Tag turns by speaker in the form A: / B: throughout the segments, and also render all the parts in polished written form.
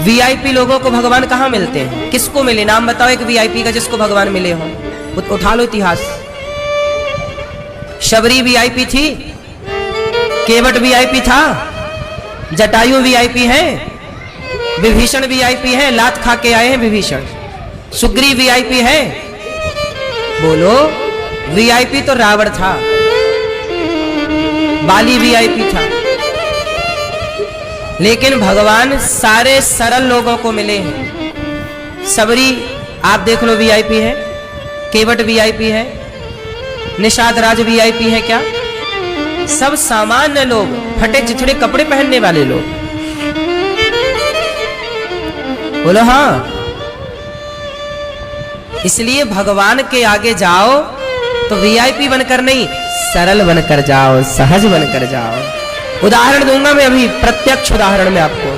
A: VIP लोगों को भगवान कहाँ मिलते हैं? किसको मिले? नाम बताओ एक वीआईपी का जिसको भगवान मिले हो। उठा लो इतिहास। शबरी वीआईपी थी, केवट वीआईपी था, जटायु वीआईपी है, विभीषण वीआईपी है, लात खा के आए हैं विभीषण। सुग्रीव वीआईपी है। बोलो, वीआईपी तो रावण था, बाली वीआईपी था, लेकिन भगवान सारे सरल लोगों को मिले हैं। सबरी आप देख लो वीआईपी है, केवट वीआईपी है, निषाद राज वीआईपी है। क्या सब सामान्य लोग, फटे चिथड़े कपड़े पहनने वाले लोग। बोलो हाँ। इसलिए भगवान के आगे जाओ तो वीआईपी बनकर नहीं, सरल बनकर जाओ, सहज बनकर जाओ। उदाहरण दूंगा मैं अभी, प्रत्यक्ष उदाहरण में आपको।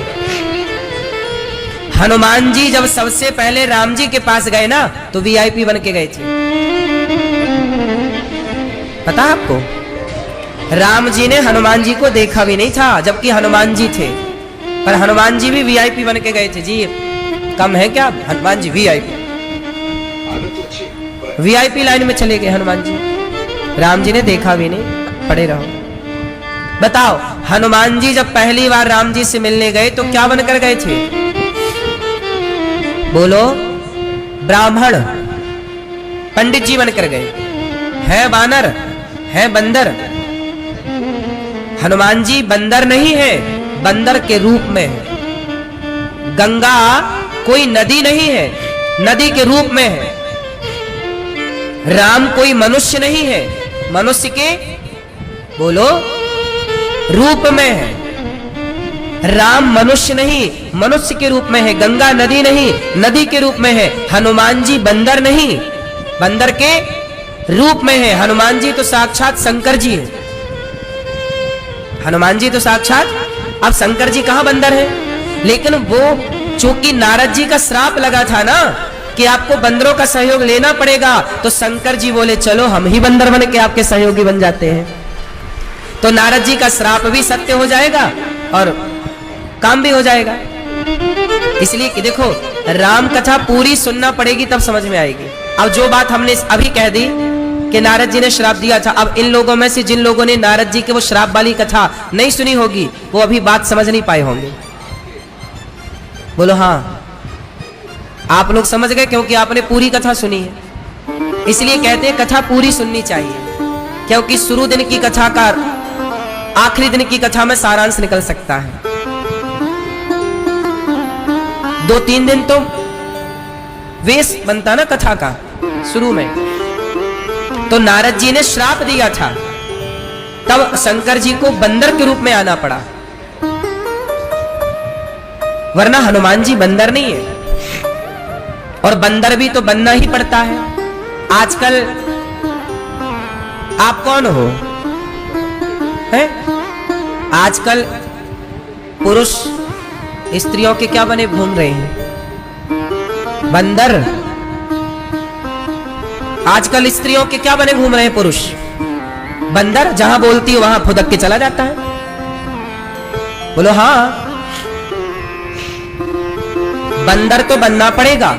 A: हनुमान जी जब सबसे पहले राम जी के पास गए ना, तो वीआईपी बन के गए थे। पता आपको? राम जी ने हनुमान जी को देखा भी नहीं था, जबकि हनुमान जी थे, पर हनुमान जी भी वीआईपी बन के गए थे। जी कम है क्या? Hanuman ji VIP, VIP line में चले गए हनुमान जी। राम जी ने देखा भी नहीं, पड़े रहो। बताओ, हनुमान जी जब पहली बार राम जी से मिलने गए तो क्या बनकर गए थे? बोलो, ब्राह्मण पंडित जी बनकर गए। है बानर, है बंदर। हनुमान जी बंदर नहीं है, बंदर के रूप में है। गंगा कोई नदी नहीं है, नदी के रूप में है। राम कोई मनुष्य नहीं है, मनुष्य के बोलो रूप में है। राम मनुष्य नहीं, मनुष्य के रूप में है। गंगा नदी नहीं, नदी के रूप में है। हनुमान जी बंदर नहीं, बंदर के रूप में है। हनुमान जी तो साक्षात शंकर जी है। हनुमान जी तो साक्षात, अब शंकर जी कहां बंदर है? लेकिन वो चूंकि नारद जी का श्राप लगा था ना कि आपको बंदरों का सहयोग लेना पड़ेगा, तो शंकर जी बोले चलो हम ही बंदर बन के आपके सहयोगी बन जाते हैं। तो नारद जी का श्राप भी सत्य हो जाएगा और काम भी हो जाएगा। इसलिए कि देखो, राम कथा पूरी सुनना पड़ेगी तब समझ में आएगी। अब जो बात हमने अभी कह दी कि नारद जी ने श्राप दिया था, अब इन लोगों में से जिन लोगों ने नारद जी के वो श्राप वाली कथा नहीं सुनी होगी, वो अभी बात समझ नहीं पाए होंगे। बोलो हाँ। आप लोग समझ गए क्योंकि आपने पूरी कथा सुनी है। इसलिए कहते हैं कथा पूरी सुननी चाहिए, क्योंकि शुरू दिन की कथा का आखिरी दिन की कथा में सारांश निकल सकता है। 2-3 दिन तो वेश बनता ना कथा का शुरू में। तो नारद जी ने श्राप दिया था, तब शंकर जी को बंदर के रूप में आना पड़ा, वरना हनुमान जी बंदर नहीं है। और बंदर भी तो बनना ही पड़ता है। आजकल आप कौन हो? हैं? आजकल पुरुष स्त्रियों के क्या बने घूम रहे हैं? बंदर। आजकल स्त्रियों के क्या बने घूम रहे हैं पुरुष? बंदर। जहां बोलती है वहां फुदक के चला जाता है। बोलो हाँ। बंदर तो बनना पड़ेगा,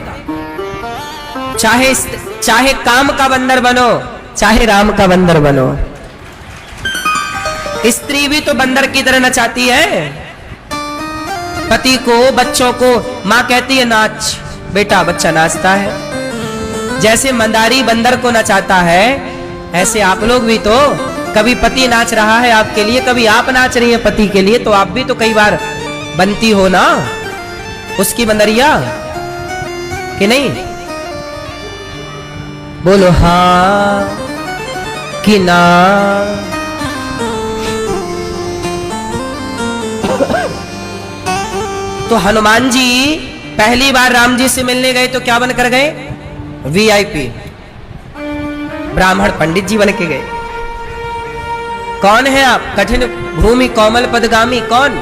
A: चाहे काम का बंदर बनो, चाहे राम का बंदर बनो। स्त्री भी तो बंदर की तरह नचाती है पति को, बच्चों को। माँ कहती है नाच बेटा, बच्चा नाचता है। जैसे मंदारी बंदर को नचाता है, ऐसे आप लोग भी तो कभी पति नाच रहा है आपके लिए, कभी आप नाच रही है पति के लिए, तो आप भी तो कई बार बनती हो ना उसकी बंदरिया, कि नहीं? बोलो हाँ कि ना। तो हनुमान जी पहली बार राम जी से मिलने गए तो क्या बनकर गए? वीआईपी, ब्राह्मण पंडित जी बन के गए। कौन है आप? कठिन भूमि कोमल पदगामी। कौन?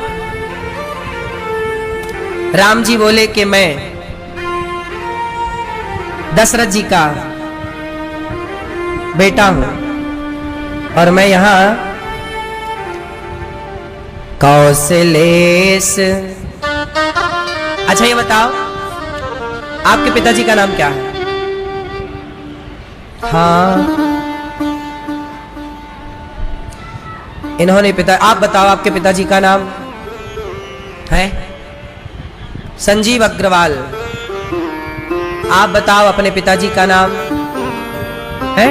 A: राम जी बोले कि मैं दशरथ जी का बेटा हूं और मैं यहां कौशलेश। अच्छा ये बताओ, आपके पिताजी का नाम क्या है? हाँ, इन्होंने पिता, आप बताओ आपके पिताजी का नाम है? संजीव अग्रवाल। आप बताओ अपने पिताजी का नाम है?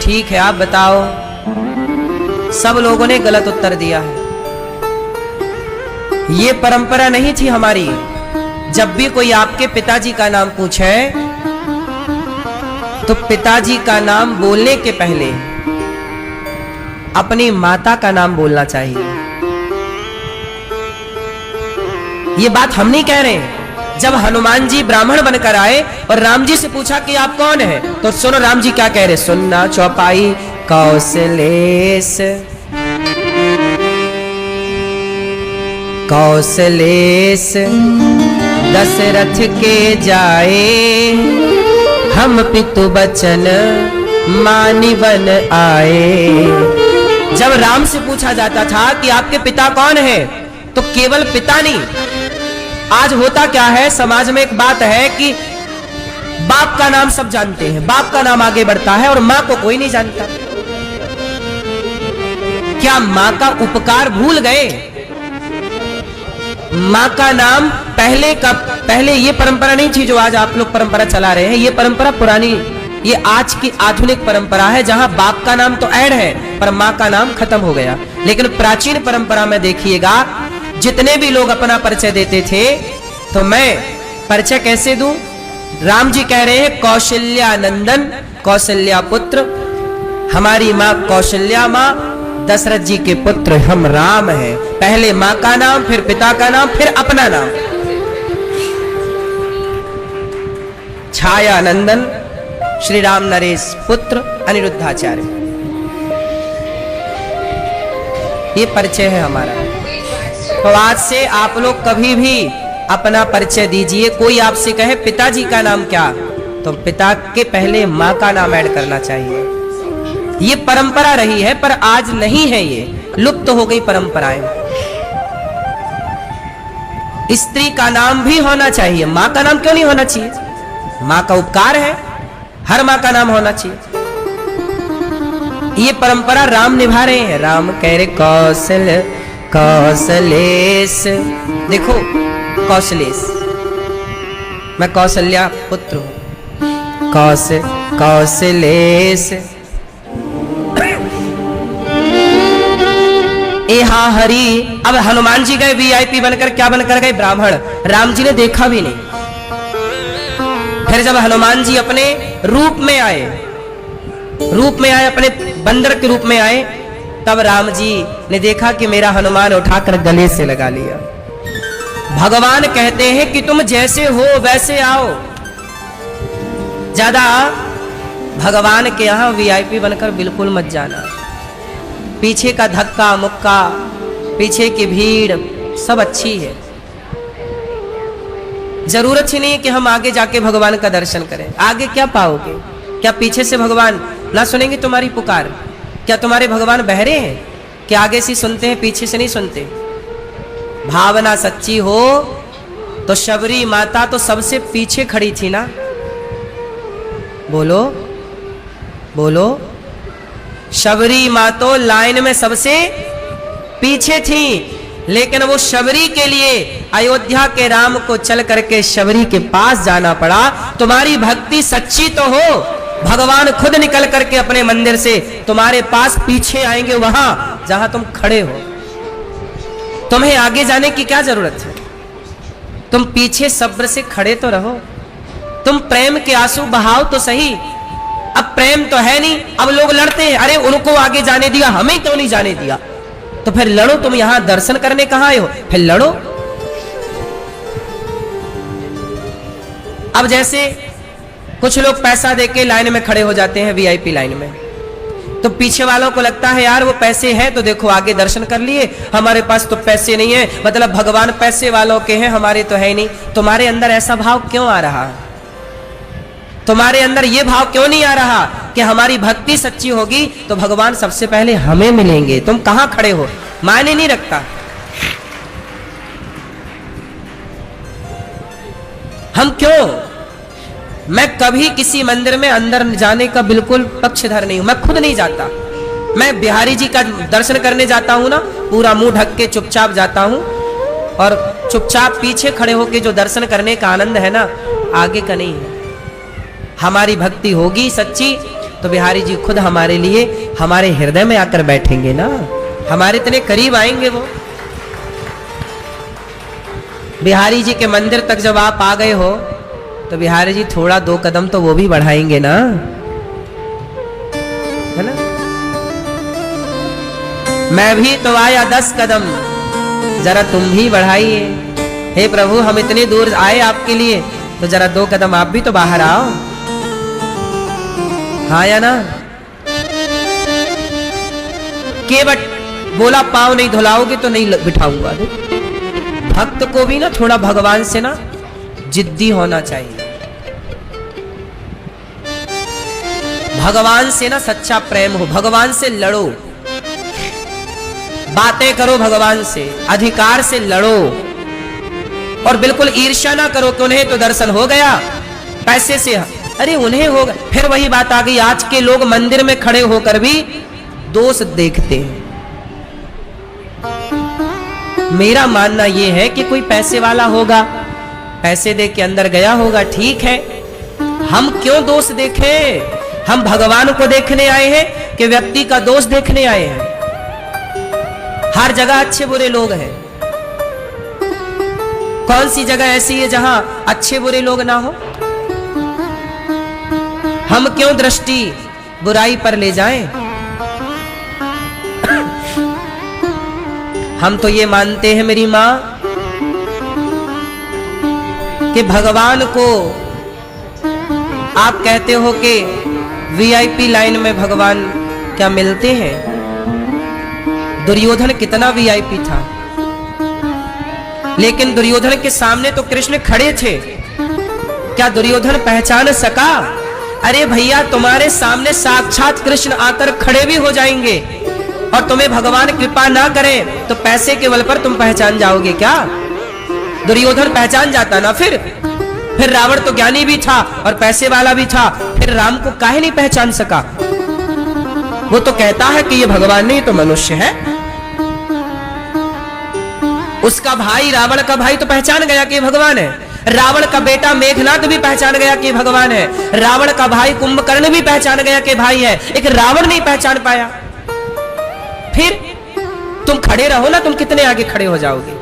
A: ठीक है, आप बताओ। सब लोगों ने गलत उत्तर दिया है। ये परंपरा नहीं थी हमारी। जब भी कोई आपके पिताजी का नाम पूछे तो पिताजी का नाम बोलने के पहले अपनी माता का नाम बोलना चाहिए। ये बात हम नहीं कह रहे। जब हनुमान जी ब्राह्मण बनकर आए और राम जी से पूछा कि आप कौन हैं, तो सुनो राम जी क्या कह रहे, सुनना चौपाई कौशलेश कौशलेश दशरथ के जाए, हम पितु बचन मानी बन आए। जब राम से पूछा जाता था कि आपके पिता कौन है, तो केवल पिता नहीं, आज होता क्या है समाज में एक बात है कि बाप का नाम सब जानते हैं, बाप का नाम आगे बढ़ता है और मां को कोई नहीं जानता। क्या मां का उपकार भूल गए? मां का नाम पहले ये परंपरा नहीं थी जो आज आप लोग परंपरा चला रहे हैं। ये परंपरा पुरानी, ये आज की आधुनिक परंपरा है जहां बाप का नाम तो ऐड है पर मां का नाम खत्म हो गया। लेकिन प्राचीन परंपरा में देखिएगा, जितने भी लोग अपना परिचय देते थे, तो मैं परिचय कैसे दूं? राम जी कह रहे हैं कौशल्या नंदन, कौशल्या पुत्र, हमारी मां कौशल्या मां, दशरथ जी के पुत्र हम राम हैं। पहले मां का नाम, फिर पिता का नाम, फिर अपना नाम। छाया नंदन श्री राम नरेश पुत्र अनिरुद्धाचार्य, ये परिचय है हमारा। तो आज से आप लोग कभी भी अपना परिचय दीजिए, कोई आपसे कहे पिताजी का नाम क्या, तो पिता के पहले मां का नाम ऐड करना चाहिए। ये परंपरा रही है पर आज नहीं है, ये लुप्त हो गई परंपराएं। स्त्री का नाम भी होना चाहिए, मां का नाम क्यों नहीं होना चाहिए? मां का उपकार है, हर मां का नाम होना चाहिए। ये परंपरा राम निभा रहे हैं। राम कह रहे कौशल कौशलेश, देखो कौशलेश, मैं कौशल्या पुत्र हूं, कौशलेश ए हा हरि। अब हनुमान जी गए वीआईपी बनकर, क्या बनकर गए? ब्राह्मण। राम जी ने देखा भी नहीं। फिर जब हनुमान जी अपने रूप में आए, अपने बंदर के रूप में आए, तब राम जी ने देखा कि मेरा हनुमान उठाकर गले से लगा लिया। भगवान कहते हैं कि तुम जैसे हो वैसे आओ। ज्यादा भगवान के यहां वीआईपी बनकर बिल्कुल मत जाना। पीछे का धक्का मुक्का, पीछे की भीड़ सब अच्छी है, जरूरत ही नहीं है कि हम आगे जाके भगवान का दर्शन करें। आगे क्या पाओगे? क्या पीछे से भगवान ना सुनेंगे तुम्हारी पुकार? क्या तुम्हारे भगवान बहरे हैं कि आगे से सुनते हैं पीछे से नहीं सुनते? भावना सच्ची हो तो शबरी माता तो सबसे पीछे खड़ी थी ना। बोलो बोलो, शबरी माँ तो लाइन में सबसे पीछे थी, लेकिन वो शबरी के लिए अयोध्या के राम को चल करके शबरी के पास जाना पड़ा। तुम्हारी भक्ति सच्ची तो हो, भगवान खुद निकल करके अपने मंदिर से तुम्हारे पास पीछे आएंगे, वहां जहां तुम खड़े हो। तुम्हें आगे जाने की क्या जरूरत है? तुम पीछे सब्र से खड़े तो रहो। तुम प्रेम के आंसू बहाओ तो सही। अब प्रेम तो है नहीं, अब लोग लड़ते हैं, अरे उनको आगे जाने दिया, हमें क्यों नहीं जाने दिया? तो फिर लड़ो। तुम यहां दर्शन करने कहां आए हो? फिर लड़ो। अब जैसे कुछ लोग पैसा देके लाइन में खड़े हो जाते हैं, वीआईपी लाइन में, तो पीछे वालों को लगता है यार वो पैसे हैं तो देखो आगे दर्शन कर लिए, हमारे पास तो पैसे नहीं है, मतलब भगवान पैसे वालों के हैं, हमारे तो है नहीं। तुम्हारे अंदर ऐसा भाव क्यों आ रहा है? तुम्हारे अंदर ये भाव क्यों नहीं आ रहा कि हमारी भक्ति सच्ची होगी तो भगवान सबसे पहले हमें मिलेंगे? तुम कहां खड़े हो मायने नहीं रखता। हम क्यों? मैं कभी किसी मंदिर में अंदर जाने का बिल्कुल पक्षधर नहीं हूं, मैं खुद नहीं जाता। मैं बिहारी जी का दर्शन करने जाता हूं ना, पूरा मुंह ढक के चुपचाप जाता हूं, और चुपचाप पीछे खड़े होके जो दर्शन करने का आनंद है ना, आगे का नहीं है। हमारी भक्ति होगी सच्ची तो बिहारी जी खुद हमारे लिए हमारे हृदय में आकर बैठेंगे ना, हमारे इतने करीब आएंगे वो। बिहारी जी के मंदिर तक जब आप आ गए हो तो बिहारी जी थोड़ा 2 कदम तो वो भी बढ़ाएंगे ना, है ना? मैं भी तो आया 10 कदम, जरा तुम भी बढ़ाइए। हे प्रभु, हम इतने दूर आए आपके लिए, तो जरा 2 कदम आप भी तो बाहर आओ। हाँ या ना? केवट बोला पांव नहीं धुलाओगे तो नहीं बिठाऊंगा। भक्त को भी ना थोड़ा भगवान से ना जिद्दी होना चाहिए। भगवान से ना सच्चा प्रेम हो, भगवान से लड़ो, बातें करो भगवान से, अधिकार से लड़ो, और बिल्कुल ईर्ष्या ना करो कि उन्हें तो दर्शन हो गया पैसे से, अरे उन्हें हो गया। फिर वही बात आ गई, आज के लोग मंदिर में खड़े होकर भी दोष देखते हैं। मेरा मानना यह है कि कोई पैसे वाला होगा, पैसे दे के अंदर गया होगा, ठीक है, हम क्यों दोष देखें? हम भगवान को देखने आए हैं कि व्यक्ति का दोष देखने आए हैं? हर जगह अच्छे बुरे लोग हैं, कौन सी जगह ऐसी है जहां अच्छे बुरे लोग ना हो? हम क्यों दृष्टि बुराई पर ले जाएं? हम तो ये मानते हैं मेरी मां कि भगवान को आप कहते हो कि वीआईपी लाइन में भगवान क्या मिलते हैं? दुर्योधन कितना वीआईपी था, लेकिन दुर्योधन के सामने तो कृष्ण खड़े थे, क्या दुर्योधन पहचान सका? अरे भैया, तुम्हारे सामने साक्षात कृष्ण आकर खड़े भी हो जाएंगे और तुम्हें भगवान कृपा ना करे तो पैसे के बल पर तुम पहचान जाओगे क्या? दुर्योधन पहचान जाता ना। फिर रावण तो ज्ञानी भी था और पैसे वाला भी था, फिर राम को काहे नहीं पहचान सका? वो तो कहता है कि ये भगवान नहीं तो मनुष्य है। उसका भाई, रावण का भाई तो पहचान गया कि ये भगवान है। रावण का बेटा मेघनाद भी पहचान गया कि भगवान है। रावण का भाई कुंभकर्ण भी पहचान गया कि भाई है, एक रावण नहीं पहचान पाया। फिर तुम खड़े रहो ना, तुम कितने आगे खड़े हो जाओगे?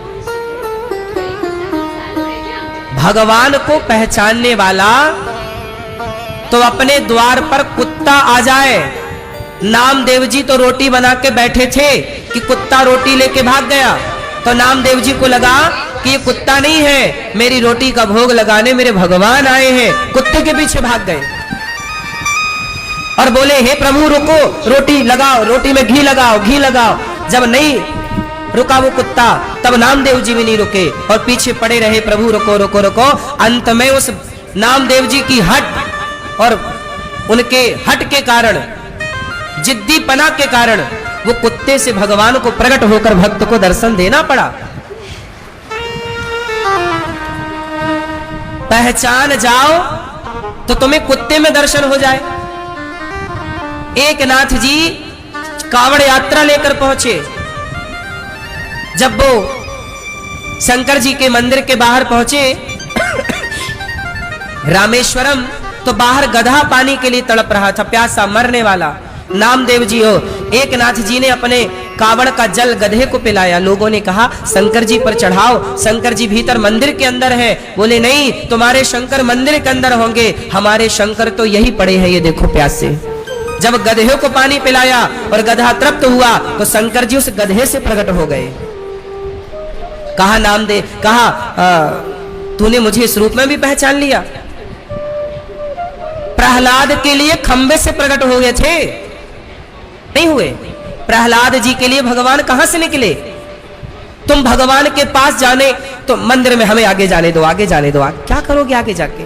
A: भगवान को पहचानने वाला तो अपने द्वार पर कुत्ता आ जाए। नामदेव जी तो रोटी बना के बैठे थे कि कुत्ता रोटी लेके भाग गया, तो नामदेव जी को लगा कि ये कुत्ता नहीं है, मेरी रोटी का भोग लगाने मेरे भगवान आए हैं। कुत्ते के पीछे भाग गए और बोले, हे प्रभु रुको, रोटी लगाओ, रोटी में घी लगाओ, घी लगाओ। जब नहीं रुका वो कुत्ता, तब नामदेव जी भी नहीं रुके और पीछे पड़े रहे, प्रभु रुको रुको रुको। अंत में उस नामदेव जी की हट और उनके हट के कारण, जिद्दी पना के कारण, वो कुत्ते से भगवान को प्रकट होकर भक्त को दर्शन देना पड़ा। पहचान जाओ तो तुम्हें कुत्ते में दर्शन हो जाए। एक नाथ जी कावड़ यात्रा लेकर पहुंचे। जब वो शंकर जी के मंदिर के बाहर पहुंचे रामेश्वरम, तो बाहर गधा पानी के लिए तड़प रहा था, प्यासा मरने वाला। नामदेव जी हो, एक नाथ जी ने अपने कावड़ का जल गधे को पिलाया। लोगों ने कहा शंकर जी पर चढ़ाओ, शंकर जी भीतर मंदिर के अंदर है। बोले नहीं, तुम्हारे शंकर मंदिर के अंदर होंगे, हमारे शंकर तो यही पड़े हैं, ये देखो प्यासे। जब गधे को पानी पिलाया और गधा तृप्त हुआ तो शंकर जी उस गधे से प्रकट हो गए। कहा नामदेव, कहा तूने मुझे इस रूप में भी पहचान लिया। प्रहलाद के लिए खंबे से प्रकट हो गए थे, नहीं हुए? प्रहलाद जी के लिए भगवान कहां से निकले? तुम भगवान के पास जाने तो मंदिर में हमें आगे जाने दो, आगे जाने दो। क्या करोगे आगे जाके?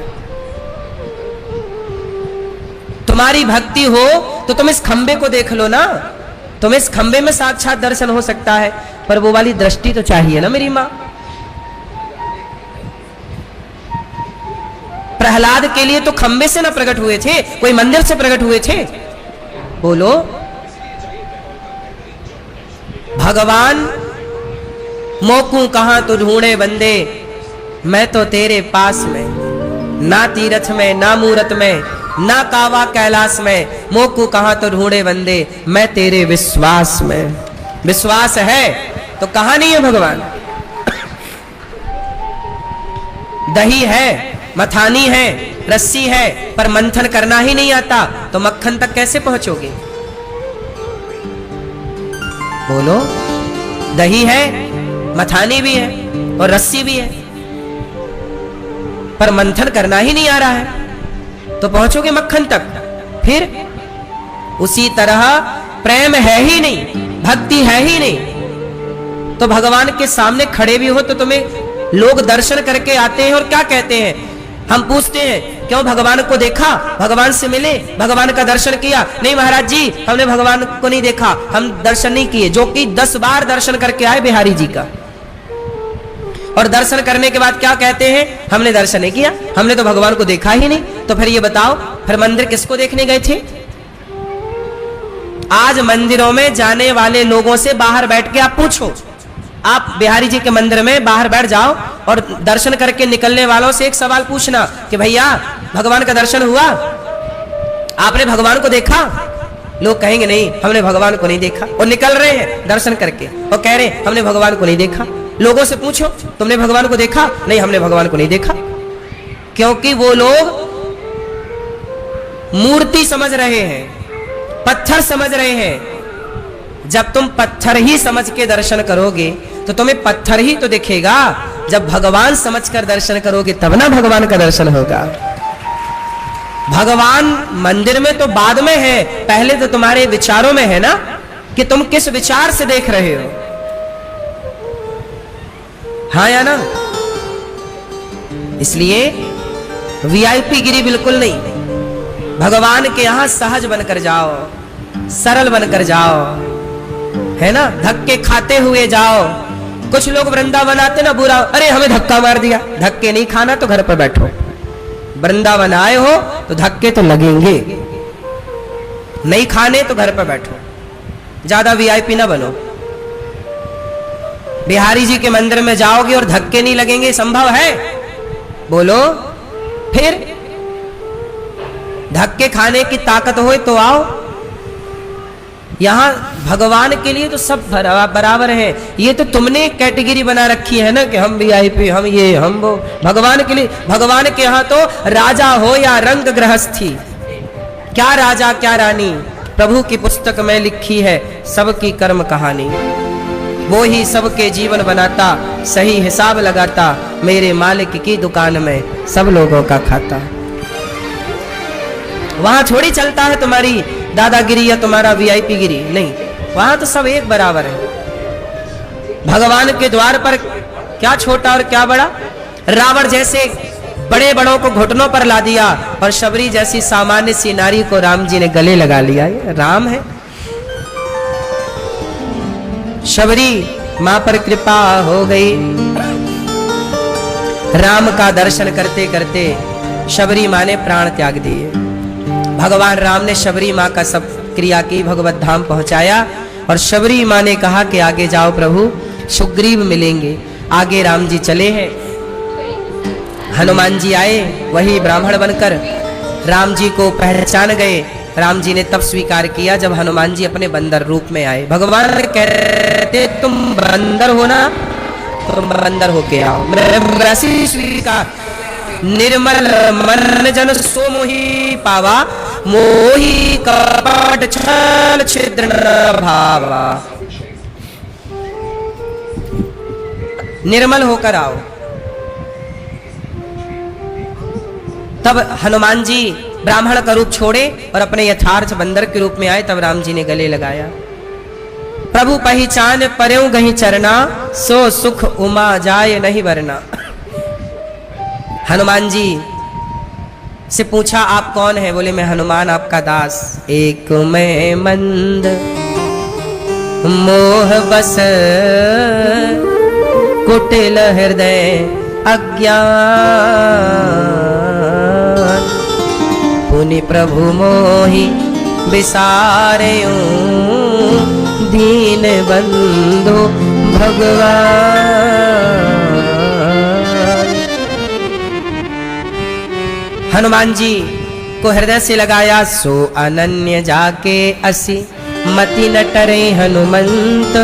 A: तुम्हारी भक्ति हो तो तुम इस खंबे को देख लो ना, तुम इस खंबे में साक्षात दर्शन हो सकता है, पर वो वाली दृष्टि तो चाहिए ना मेरी मां। प्रहलाद के लिए तो खंबे से ना प्रकट हुए थे, कोई मंदिर से प्रकट हुए थे। बोलो, भगवान मोकू कहां तो ढूंढे बंदे, मैं तो तेरे पास में, ना तीरथ में ना मूरत में ना कावा कैलाश में, मोकू कहां तो ढूंढे बंदे, मैं तेरे विश्वास में। विश्वास है तो कहां नहीं है भगवान? दही है, मथानी है, रस्सी है, पर मंथन करना ही नहीं आता तो मक्खन तक कैसे पहुंचोगे? बोलो, दही है, मथानी भी है और रस्सी भी है, पर मंथन करना ही नहीं आ रहा है तो पहुंचोगे मक्खन तक। फिर उसी तरह प्रेम है ही नहीं, भक्ति है ही नहीं, तो भगवान के सामने खड़े भी हो तो तुम्हें लोग दर्शन करके आते हैं और क्या कहते हैं? हम पूछते हैं क्यों भगवान को देखा, भगवान से मिले, भगवान का दर्शन किया? नहीं महाराज जी, हमने भगवान को नहीं देखा, हम दर्शन नहीं किए। जो कि 10 बार दर्शन करके आए बिहारी जी का, और दर्शन करने के बाद क्या कहते हैं? हमने दर्शन नहीं किया, हमने तो भगवान को देखा ही नहीं। तो फिर ये बताओ, फिर मंदिर किसको देखने गए थे? आज मंदिरों में जाने वाले लोगों से बाहर बैठ के आप पूछो, आप बिहारी जी के मंदिर में बाहर बैठ जाओ और दर्शन करके निकलने वालों से एक सवाल पूछना कि भैया भगवान का दर्शन हुआ, आपने भगवान को देखा? लोग कहेंगे नहीं, हमने भगवान को नहीं देखा, और निकल रहे हैं दर्शन करके और कह रहे हमने भगवान को नहीं देखा। लोगों से पूछो, तुमने भगवान को देखा? नहीं, हमने भगवान को नहीं देखा। क्योंकि वो लोग मूर्ति समझ रहे हैं, पत्थर समझ रहे हैं। जब तुम पत्थर ही समझ के दर्शन करोगे तो तुम्हें पत्थर ही तो दिखेगा। जब भगवान समझकर दर्शन करोगे तब ना भगवान का दर्शन होगा। भगवान मंदिर में तो बाद में है, पहले तो तुम्हारे विचारों में है ना, कि तुम किस विचार से देख रहे हो। हाँ या ना? इसलिए वीआईपी गिरी बिल्कुल नहीं। भगवान के यहां सहज बनकर जाओ, सरल बनकर जाओ, है ना, धक्के खाते हुए जाओ। कुछ लोग वृंदावन आते ना, बुरा, अरे हमें धक्का मार दिया। धक्के नहीं खाना तो घर पर बैठो। वृंदावन आए हो तो धक्के तो लगेंगे, नहीं खाने तो घर पर बैठो, ज्यादा वीआईपी ना बनो। बिहारी जी के मंदिर में जाओगे और धक्के नहीं लगेंगे, संभव है? बोलो। फिर धक्के खाने की ताकत हो तो आओ। यहां भगवान के लिए तो सब बराबर है। ये तो तुमने कैटेगरी बना रखी है ना कि हम वीआईपी, हम ये, हम वो। भगवान के लिए, भगवान के यहां तो राजा हो या रंग गृहस्थी, क्या राजा क्या रानी, प्रभु की पुस्तक में लिखी है सबकी कर्म कहानी। वो ही सबके जीवन बनाता, सही हिसाब लगाता, मेरे मालिक की दुकान में सब लोगों का खाता। वहां थोड़ी चलता है तुम्हारी दादागिरी या तुम्हारा वीआईपी गिरी, नहीं, वहां तो सब एक बराबर है। भगवान के द्वार पर क्या छोटा और क्या बड़ा। रावण जैसे बड़े बड़ों को घुटनों पर ला दिया और शबरी जैसी सामान्य सी नारी को राम जी ने गले लगा लिया। ये राम है। शबरी मां पर कृपा हो गई। राम का दर्शन करते करते शबरी मां ने प्राण त्याग दिए। भगवान राम ने शबरी मां का सब क्रिया की, भगवत धाम पहुंचाया। और शबरी मां ने कहा कि आगे जाओ प्रभु, सुग्रीव मिलेंगे। आगे राम जी चले हैं। हनुमान जी आए, वही ब्राह्मण बनकर राम जी को पहचान गए। राम जी ने तब स्वीकार किया जब हनुमान जी अपने बंदर रूप में आए। भगवान कहते तुम बंदर हो ना, तुम बंदर होके आओ। रसी स्वीकार। निर्मल मन जन सो मोहि पावा, मोहि कपट छल छिद्र न भावा। निर्मल होकर आओ। तब हनुमान जी ब्राह्मण का रूप छोड़े और अपने यथार्थ बंदर के रूप में आए। तब राम जी ने गले लगाया। प्रभु पहचान पर्यों गही चरना, सो सुख उमा जाय नहीं वरना। हनुमान जी से पूछा आप कौन है? बोले मैं हनुमान आपका दास। एक मैं मंद मोह बस, कुटिल हृदय अज्ञान, मुनि प्रभु मोहि विसारयो दीन बंधु भगवान। हनुमान जी को हृदय से लगाया, सो अनन्य जाके असी मति न टरे हनुमंत,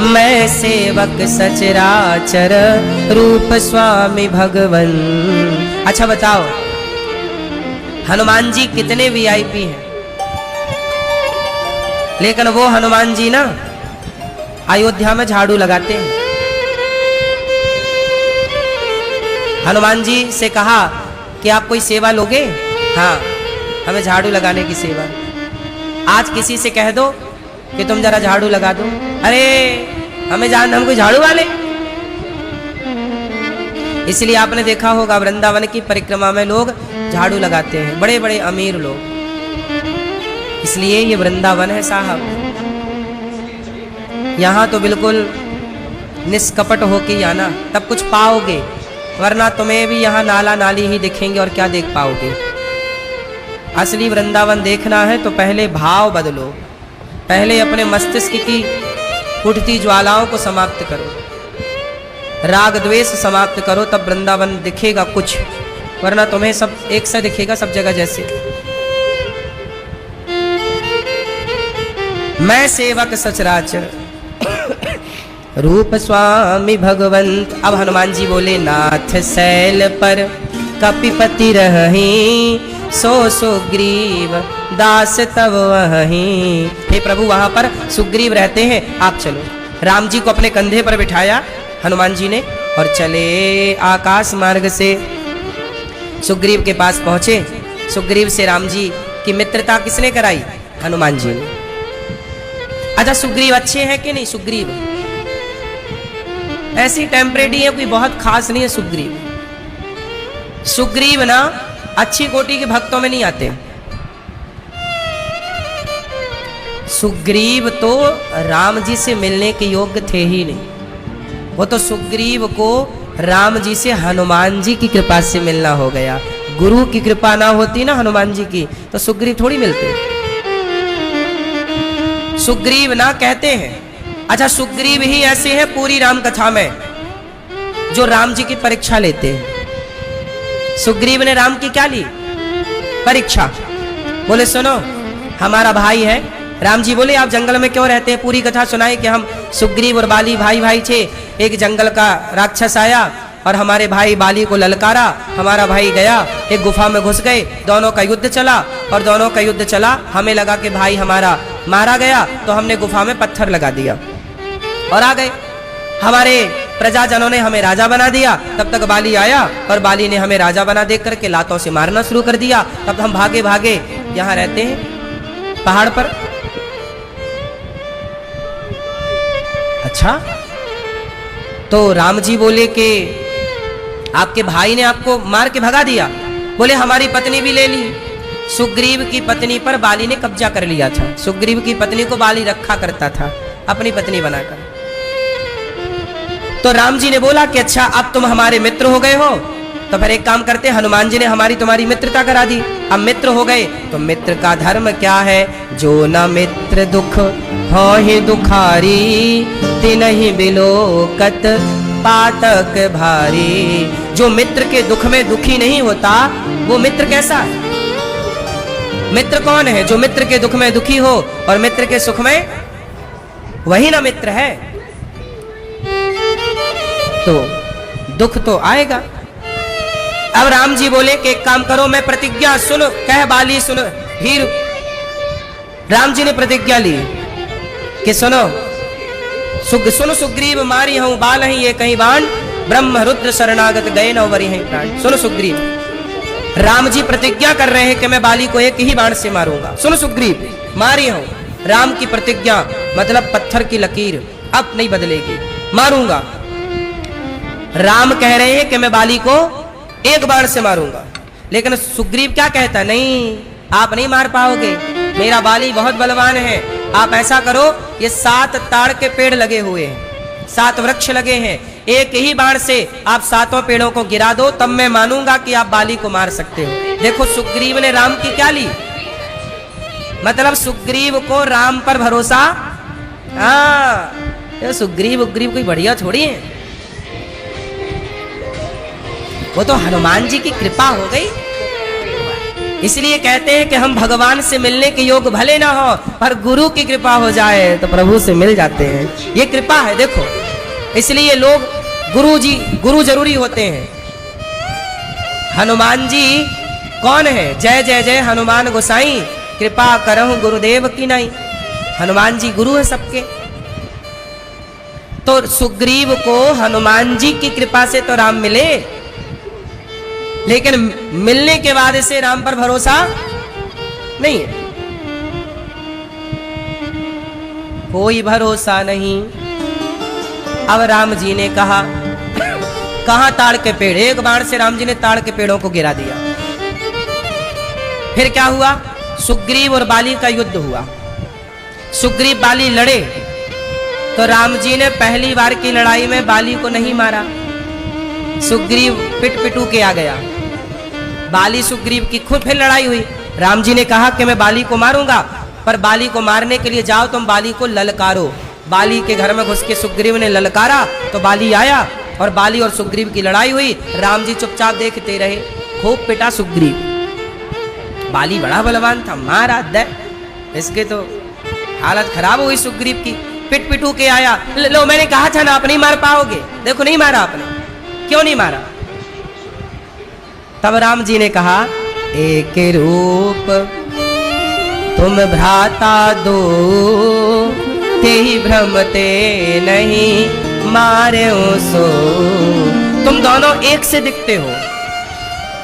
A: मैं सेवक सचराचर रूप स्वामी भगवन। अच्छा बताओ, हनुमान जी कितने वीआईपी हैं, लेकिन वो हनुमान जी ना अयोध्या में झाड़ू लगाते हैं। हनुमान जी से कहा कि आप कोई सेवा लोगे? हाँ, हमें झाड़ू लगाने की सेवा। आज किसी से कह दो कि तुम जरा झाड़ू लगा दो, अरे हमें जान, हम कोई झाड़ू वाले। इसलिए आपने देखा होगा वृंदावन की परिक्रमा में लोग झाड़ू लगाते हैं, बड़े बड़े अमीर लोग। इसलिए ये वृंदावन है साहब, यहाँ तो बिल्कुल निष्कपट होके आना, तब कुछ पाओगे, वरना तुम्हें भी यहाँ नाला नाली ही दिखेंगे और क्या देख पाओगे। असली वृंदावन देखना है तो पहले भाव बदलो, पहले अपने मस्तिष्क की उठती ज्वालाओं को समाप्त करो, राग द्वेष समाप्त करो, तब वृंदावन दिखेगा कुछ, वरना तुम्हें सब एक सा दिखेगा, सब जगह जैसे। मैं सेवक सचराचर रूप स्वामी भगवंत। अब हनुमान जी बोले, नाथ शैल पर कपिपति रही, सो सुग्रीव दास तब वहीं। हे प्रभु, वहां पर सुग्रीव रहते हैं, आप चलो। राम जी को अपने कंधे पर बिठाया हनुमान जी ने और चले आकाश मार्ग से सुग्रीव के पास पहुंचे। सुग्रीव से राम जी की मित्रता किसने कराई? हनुमान जी ने। अच्छा, सुग्रीव अच्छे हैं कि नहीं? सुग्रीव ऐसी टेम्परेरी है, कोई बहुत खास नहीं है सुग्रीव। सुग्रीव ना अच्छी कोटि के भक्तों में नहीं आते। सुग्रीव तो राम जी से मिलने के योग्य थे ही नहीं, वो तो सुग्रीव को राम जी से हनुमान जी की कृपा से मिलना हो गया। गुरु की कृपा ना होती ना हनुमान जी की, तो सुग्रीव थोड़ी मिलते। सुग्रीव ना कहते हैं। अच्छा, सुग्रीव ही ऐसे हैं पूरी राम कथा में जो राम जी की परीक्षा लेते हैं। सुग्रीव ने राम की क्या ली? परीक्षा। बोले सुनो, हमारा भाई है। राम जी बोले, आप जंगल में क्यों रहते हैं? पूरी कथा सुनाई कि हम सुग्रीव और बाली भाई भाई थे। एक जंगल का राक्षस आया और हमारे भाई बाली को ललकारा, हमारा भाई गया, एक गुफा में घुस गए, दोनों का युद्ध चला और दोनों का युद्ध चला, हमें लगा कि भाई हमारा मारा गया, तो हमने गुफा में पत्थर लगा दिया और आ गए। हमारे प्रजाजनों ने हमें राजा बना दिया। तब तक बाली आया और बाली ने हमें राजा बना देख करके लातों से मारना शुरू कर दिया। तब हम भागे भागे यहाँ रहते हैं पहाड़ पर। अच्छा, तो राम जी बोले कि आपके भाई ने आपको मार के भगा दिया? बोले हमारी पत्नी भी ले ली। सुग्रीव की पत्नी पर बाली ने कब्जा कर लिया था। सुग्रीव की पत्नी को बाली रखा करता था अपनी पत्नी बनाकर। तो राम जी ने बोला कि अच्छा, अब तुम हमारे मित्र हो गए हो, तो फिर एक काम करते, हनुमान जी ने हमारी तुम्हारी मित्रता करा दी। अब मित्र हो गए तो मित्र का धर्म क्या है? जो न मित्र दुख हो ही दुखारी, तिनहि बिलोकत पातक भारी। जो मित्र के दुख में दुखी नहीं होता, वो मित्र कैसा है? मित्र कौन है? जो मित्र के दुख में दुखी हो और मित्र के सुख में, वही ना मित्र है। तो दुख तो आएगा। अब राम जी बोले कि एक काम करो, मैं प्रतिज्ञा सुन, कह बाली सुन। हीर राम जी ने प्रतिज्ञा ली कि सुनो, सुन सुग्रीव मारी हूं बाल ही ये कहीं बाण, ब्रह्म रुद्र शरणागत गए न वरी हैं प्राण। सुनो सुग्रीव, राम जी प्रतिज्ञा कर रहे हैं कि मैं बाली को एक ही बाण से मारूंगा। सुनो सुग्रीव, मारी हूं। राम की प्रतिज्ञा मतलब पत्थर की लकीर अब नहीं बदलेगी, मारूंगा। राम कह रहे हैं कि मैं बाली को एक बाण से मारूंगा, लेकिन सुग्रीव क्या कहता? नहीं, आप नहीं मार पाओगे, मेरा बाली बहुत बलवान है। आप ऐसा करो, ये 7 ताड़ के पेड़ लगे हुए हैं, 7 वृक्ष लगे हैं, एक ही बाण से आप 7 पेड़ों को गिरा दो, तब मैं मानूंगा कि आप बाली को मार सकते हो। देखो सुग्रीव ने राम की क्या ली, मतलब सुग्रीव को राम पर भरोसा। हाँ, ये सुग्रीव उग्रीव कोई बढ़िया थोड़ी है, वो तो हनुमान जी की कृपा हो गई। इसलिए कहते हैं कि हम भगवान से मिलने के योग भले ना हो, पर गुरु की कृपा हो जाए तो प्रभु से मिल जाते हैं। ये कृपा है देखो, इसलिए लोग गुरु जरूरी होते हैं। हनुमान जी कौन है, जय जय जय हनुमान गोसाई, कृपा करहु गुरुदेव की नहीं। हनुमान जी गुरु है सबके। तो सुग्रीव को हनुमान जी की कृपा से तो राम मिले, लेकिन मिलने के बाद इसे राम पर भरोसा नहीं है, कोई भरोसा नहीं। अब राम जी ने कहा, कहां ताड़ के पेड़, एक बाण से राम जी ने ताड़ के पेड़ों को गिरा दिया। फिर क्या हुआ, सुग्रीव और बाली का युद्ध हुआ। सुग्रीव बाली लड़े तो राम जी ने पहली बार की लड़ाई में बाली को नहीं मारा, सुग्रीव पिटू के आ गया। बाली सुग्रीव की खुद फिर लड़ाई हुई। राम जी ने कहा कि मैं बाली को मारूंगा, पर बाली को मारने के लिए जाओ तुम बाली को ललकारो। बाली के घर में घुस के सुग्रीव ने ललकारा तो बाली आया और बाली और सुग्रीव की लड़ाई हुई। राम जी चुपचाप देखते रहे, खूब पिटा सुग्रीव। बाली बड़ा बलवान था, मारा दे, इसके तो हालत खराब हुई सुग्रीव की। पिटू के आया, लो मैंने कहा था ना आप नहीं मार पाओगे, देखो नहीं मारा आपने, क्यों नहीं मारा। तब राम जी ने कहा, एक रूप तुम भ्राता दो, ते ही भ्रमते नहीं मारे सो। तुम दोनों एक से दिखते हो,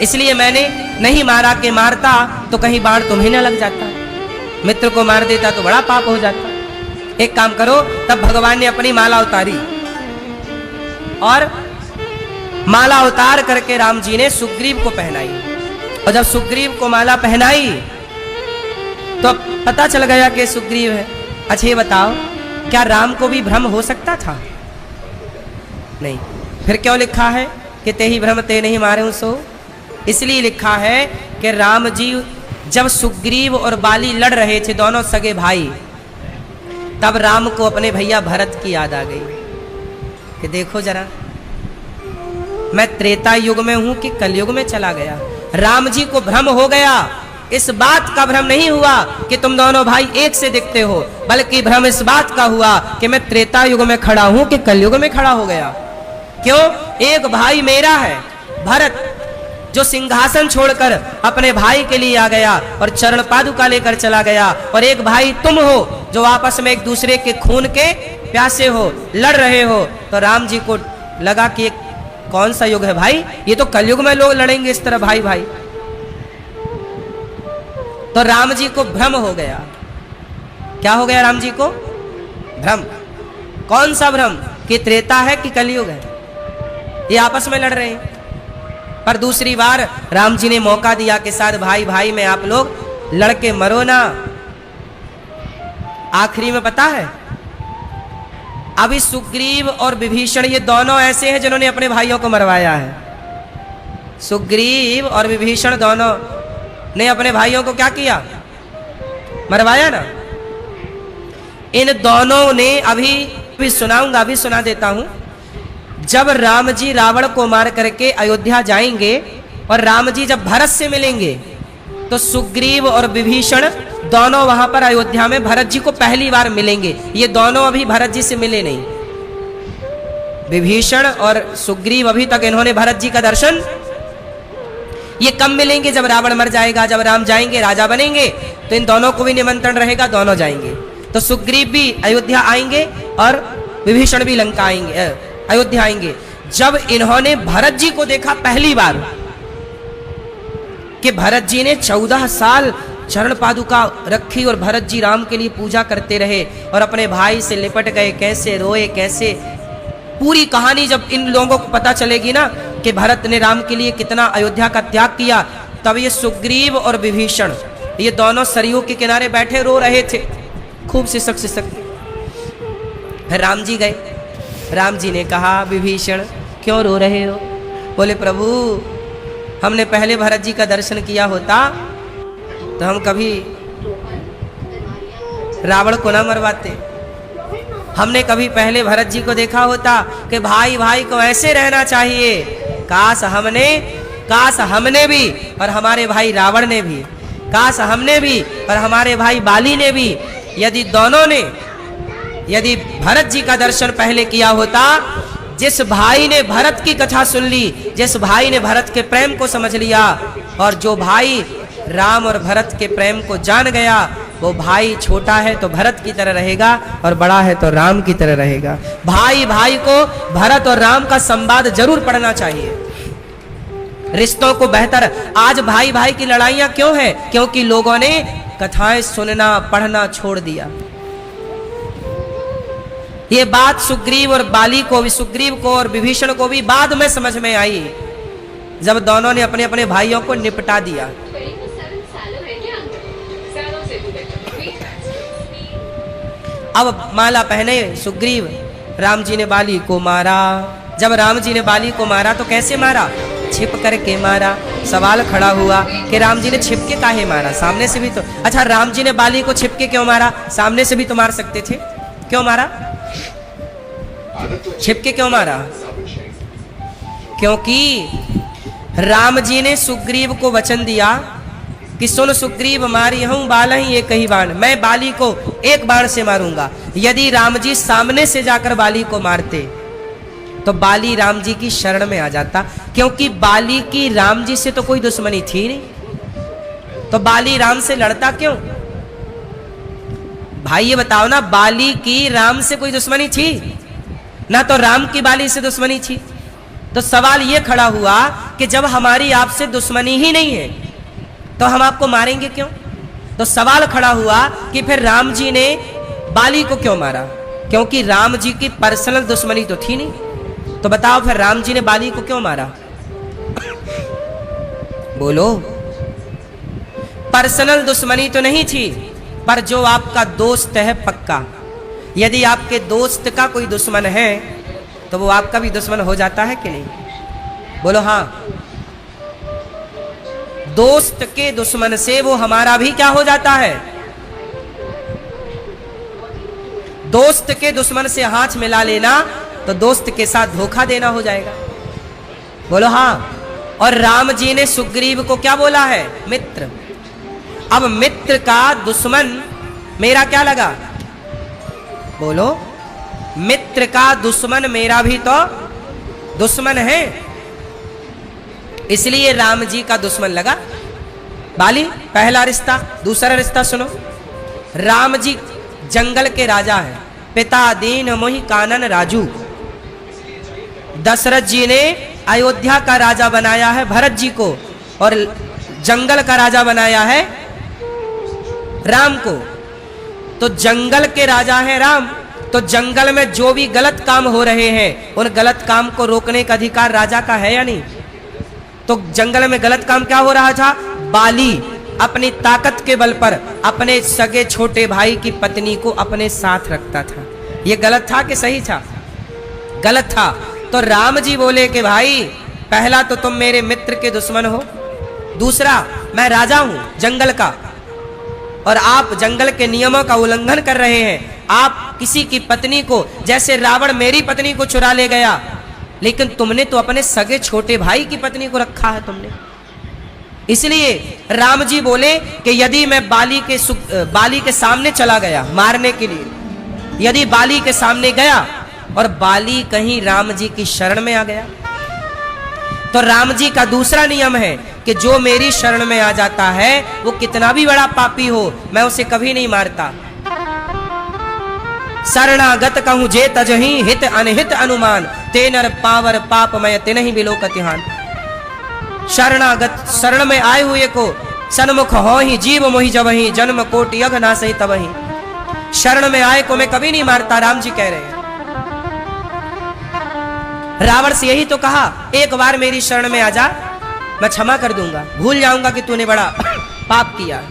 A: इसलिए मैंने नहीं मारा, के मारता तो कहीं बाण तुम्हें न लग जाता, मित्र को मार देता तो बड़ा पाप हो जाता। एक काम करो, तब भगवान ने अपनी माला उतारी और माला उतार करके राम जी ने सुग्रीव को पहनाई। और जब सुग्रीव को माला पहनाई तो पता चल गया कि सुग्रीव है। अच्छा ये बताओ, क्या राम को भी भ्रम हो सकता था? नहीं। फिर क्यों लिखा है कि ते ही भ्रम ते नहीं मारे सो? इसलिए लिखा है कि राम जी जब सुग्रीव और बाली लड़ रहे थे, दोनों सगे भाई, तब राम को अपने भैया भरत की याद आ गई कि देखो जरा, मैं त्रेता युग में हूं कि कलयुग में चला गया। राम जी को भ्रम हो गया, इस बात का भ्रम नहीं हुआ कि तुम दोनों भाई एक से दिखते हो, बल्कि भ्रम इस बात का हुआ कि मैं त्रेता युग में खड़ा हूं कि कलयुग में खड़ा हो गया। क्यों? एक भाई मेरा है भरत, जो सिंहासन छोड़कर अपने भाई के लिए आ गया और चरण पादुका लेकर चला गया, और एक भाई तुम हो जो आपस में एक दूसरे के खून के प्यासे हो, लड़ रहे हो। तो राम जी को लगा कि कौन सा युग है भाई, ये तो कलयुग में लोग लड़ेंगे इस तरह भाई भाई। तो राम जी को भ्रम हो गया। क्या हो गया राम जी को? भ्रम। कौन सा भ्रम? कि त्रेता है कि कलयुग है, ये आपस में लड़ रहे हैं। पर दूसरी बार राम जी ने मौका दिया कि साथ भाई भाई में आप लोग लड़के मरो ना। आखिरी में पता है, अभी सुग्रीव और विभीषण ये दोनों ऐसे हैं जिन्होंने अपने भाइयों को मरवाया है। सुग्रीव और विभीषण दोनों ने अपने भाइयों को क्या किया? मरवाया ना। इन दोनों ने अभी सुनाऊंगा, अभी सुना देता हूं। जब राम जी रावण को मार करके अयोध्या जाएंगे और राम जी जब भरत से मिलेंगे, तो सुग्रीव और विभीषण दोनों वहां पर अयोध्या में भरत जी को पहली बार मिलेंगे। ये दोनों अभी भरत जी से मिले नहीं, विभीषण और सुग्रीव अभी तक इन्होंने भरत जी का दर्शन, ये कब मिलेंगे? जब रावण मर जाएगा, जब राम जाएंगे राजा बनेंगे, तो इन दोनों को भी निमंत्रण रहेगा, दोनों जाएंगे। तो सुग्रीव भी अयोध्या आएंगे और विभीषण भी लंका आएंगे, अयोध्या आएंगे। जब इन्होंने भरत जी को देखा पहली बार कि भरत जी ने 14 साल चरण पादुका रखी और भरत जी राम के लिए पूजा करते रहे और अपने भाई से लिपट गए, कैसे रोए, कैसे, पूरी कहानी जब इन लोगों को पता चलेगी ना कि भरत ने राम के लिए कितना अयोध्या का त्याग किया, तब ये सुग्रीव और विभीषण ये दोनों सरयू के किनारे बैठे रो रहे थे, खूब सिसक सिसक। फिर राम जी गए राम जी ने कहा, विभीषण क्यों रो रहे हो? बोले प्रभु, हमने पहले भरत जी का दर्शन किया होता तो हम कभी रावण को ना मरवाते। हमने कभी पहले भरत जी को देखा होता कि भाई भाई को ऐसे रहना चाहिए। काश हमने भी और हमारे भाई रावण ने भी, काश हमने भी और हमारे भाई बाली ने भी, यदि भरत जी का दर्शन पहले किया होता, जिस भाई ने भरत की कथा सुन ली, जिस भाई ने भरत के प्रेम को समझ लिया, और जो भाई राम और भरत के प्रेम को जान गया, वो भाई छोटा है तो भरत की तरह रहेगा और बड़ा है तो राम की तरह रहेगा। भाई भाई को भरत और राम का संवाद जरूर पढ़ना चाहिए, रिश्तों को बेहतर। आज भाई भाई की लड़ाइयां क्यों है? क्योंकि लोगों ने कथाएं सुनना पढ़ना छोड़ दिया। ये बात सुग्रीव को और विभीषण को भी बाद में समझ में आई, जब दोनों ने अपने अपने भाइयों को निपटा दिया। अब माला पहने सुग्रीव, राम जी ने बाली को मारा। जब राम जी ने बाली को मारा तो कैसे मारा? छिप करके मारा। सवाल खड़ा हुआ कि राम जी ने छिप के काहे मारा? सामने से भी तो, अच्छा राम जी ने बाली को छिप के क्यों मारा? सामने से भी तो मार सकते थे, क्यों मारा? छिप के क्यों मारा? क्योंकि राम जी ने सुग्रीव को वचन दिया कि सुन सुग्रीव, मारी हूं बाला ही एक ही बाण, मैं बाली को एक बाण से मारूंगा। यदि राम जी सामने से जाकर बाली को मारते तो बाली राम जी की शरण में आ जाता, क्योंकि बाली की राम जी से तो कोई दुश्मनी थी नहीं, तो बाली राम से लड़ता क्यों? भाई ये बताओ ना, बाली की राम से कोई दुश्मनी थी ना, तो राम की बाली से दुश्मनी थी। तो सवाल ये खड़ा हुआ कि जब हमारी आपसे दुश्मनी ही नहीं है तो हम आपको मारेंगे क्यों? तो सवाल खड़ा हुआ कि फिर राम जी ने बाली को क्यों मारा? क्योंकि राम जी की पर्सनल दुश्मनी तो थी नहीं। तो बताओ फिर राम जी ने बाली को क्यों मारा? बोलो। पर्सनल दुश्मनी तो नहीं थी, पर जो आपका दोस्त है पक्का, यदि आपके दोस्त का कोई दुश्मन है तो वो आपका भी दुश्मन हो जाता है कि नहीं? बोलो हाँ। दोस्त के दुश्मन से वो हमारा भी क्या हो जाता है? दोस्त के दुश्मन से हाथ मिला लेना तो दोस्त के साथ धोखा देना हो जाएगा। बोलो हाँ। और राम जी ने सुग्रीव को क्या बोला है? मित्र। अब मित्र का दुश्मन मेरा क्या लगा? बोलो। मित्र का दुश्मन मेरा भी तो दुश्मन है, इसलिए राम जी का दुश्मन लगा बाली। पहला रिश्ता। दूसरा रिश्ता सुनो। राम जी जंगल के राजा हैं, पिता दीन मोहि कानन राजू। दशरथ जी ने अयोध्या का राजा बनाया है भरत जी को, और जंगल का राजा बनाया है राम को। तो जंगल के राजा है राम, तो जंगल में जो भी गलत काम हो रहे हैं उन गलत काम को रोकने का अधिकार राजा का है या नहीं? तो जंगल में गलत काम क्या हो रहा था? बाली अपनी ताकत के बल पर अपने सगे छोटे भाई की पत्नी को अपने साथ रखता था। यह गलत था कि सही था? गलत था। तो राम जी बोले कि भाई, पहला तो तुम मेरे मित्र के दुश्मन हो, दूसरा मैं राजा हूं जंगल का, और आप जंगल के नियमों का उल्लंघन कर रहे हैं। आप किसी की पत्नी को, जैसे रावण मेरी पत्नी को चुरा ले गया, लेकिन तुमने तो अपने सगे छोटे भाई की पत्नी को रखा है तुमने। इसलिए राम जी बोले कि यदि मैं बाली के सामने चला गया मारने के लिए, यदि बाली के सामने गया और बाली कहीं राम जी की शरण में आ गया, तो राम जी का दूसरा नियम है कि जो मेरी शरण में आ जाता है वो कितना भी बड़ा पापी हो, मैं उसे कभी नहीं मारता। शरणागत कहूं जे तजहि, हित अनहित अनुमान, ते नर पावर पाप मय तिनहि बिलोकतिहान। शरणागत, शरण में आए हुए को सन्मुख हो ही जीव मोहि जबहि, जन्म कोटि अघ नासहि तबहि। शरण में आए को मैं कभी नहीं मारता, राम जी कह रहे हैं। रावण से यही तो कहा, एक बार मेरी शरण में आ जा, मैं क्षमा कर दूंगा, भूल जाऊंगा कि तूने बड़ा पाप किया।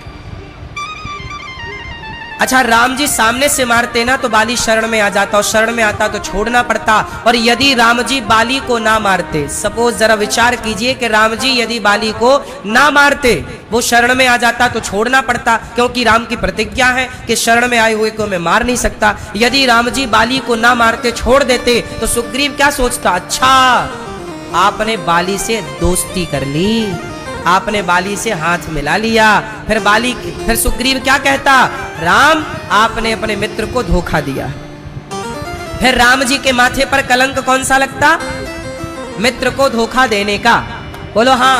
A: अच्छा, राम जी सामने से मारते ना तो बाली शरण में आ जाता, और शरण में आता तो छोड़ना पड़ता। और यदि राम जी बाली को ना मारते, सपोज जरा विचार कीजिए कि राम जी यदि बाली को ना मारते, वो शरण में आ जाता तो छोड़ना पड़ता, क्योंकि राम की प्रतिज्ञा है कि शरण में आए हुए को मैं मार नहीं सकता। यदि राम जी बाली को ना मारते, छोड़ देते, तो सुग्रीव क्या सोचता, अच्छा आपने बाली से दोस्ती कर ली, आपने बाली से हाथ मिला लिया। फिर सुग्रीव क्या कहता, राम आपने अपने मित्र को धोखा दिया। फिर राम जी के माथे पर कलंक कौन सा लगता, मित्र को धोखा देने का। बोलो हाँ,